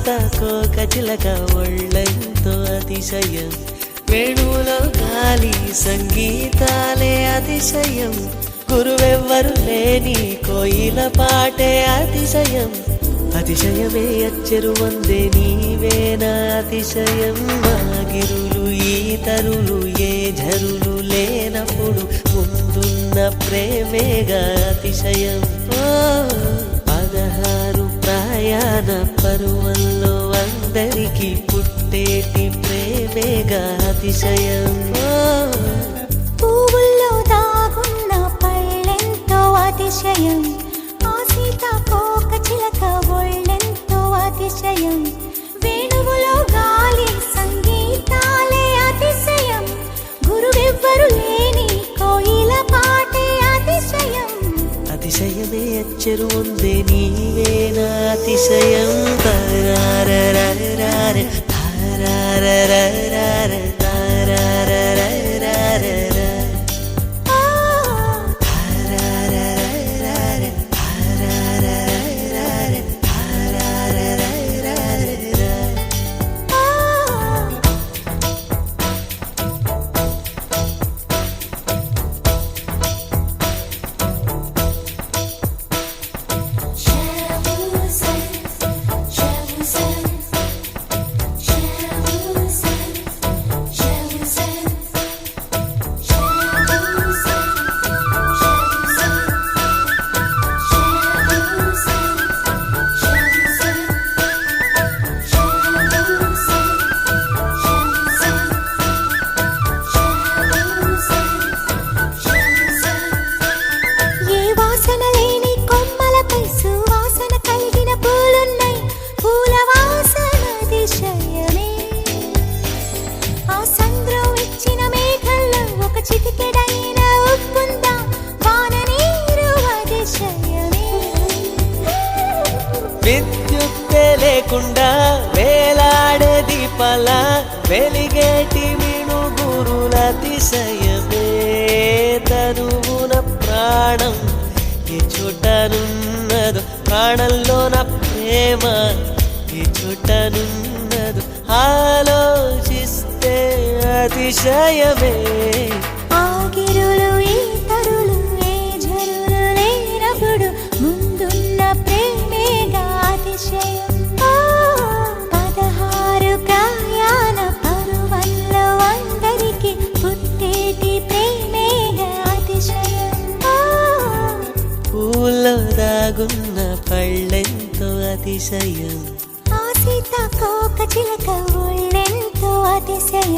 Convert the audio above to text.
సీతాకోక చిలక ఒళ్ళెంతో అతిశయం, వేణువులో గాలి సంగీతాలే అతిశయం, గురువెవ్వరు లేని కోయిల పాటే అతిశయం, అతిశయమే అచ్చెరు వందే నీవేనా అతిశయం. మాగిరులు ఈతరులు ఏ ఝరులు లేనప్పుడు ముందున్న ప్రేమేగా అతిశయం. 16 ప్రయాణ పరువల్లో అందరికీ పుట్టేటి ప్రేమేగా అతిశయం. పువ్వుల్లో దాగున్న పళ్ళెంతో అతిశయం, ఆ సీతాకోక చిలక ఒళ్ళెంతో అతిశయం, వేణువులో గాలి సంగీతాలే అతిశయం, గురువెవ్వరు లేని కోయిల పాటే అతిశయం, అతిశయమే అచ్చెరు వందే నీవేనా అతిశయం. తారారరారే తారారరారే తారారరారే విద్యుత్తే లేకుండా వేలాడే దీపాల వెలిగేటి మినుగురుల అతిశయమే, తనువున ప్రాణం ఏ చోటనున్నదో, ప్రాణంలోన ప్రేమ ఏ చోటనున్నదో ఆలోచిస్తే అతిశయమే. ఆగిరులు ఈతరులు ఏ ఝరులు లేనప్పుడు ముందున్న ప్రేమేగా అతిశయం. 16 ప్రయాణ పరువల్లో అందరికీ పుట్టేటి ప్రేమేగా అతిశయం. పూల్లో దాగున్న పళ్ళెంతో అతిశయం, ఆ సీతాకోక చిలక ఒళ్ళెంతో అతిశయం.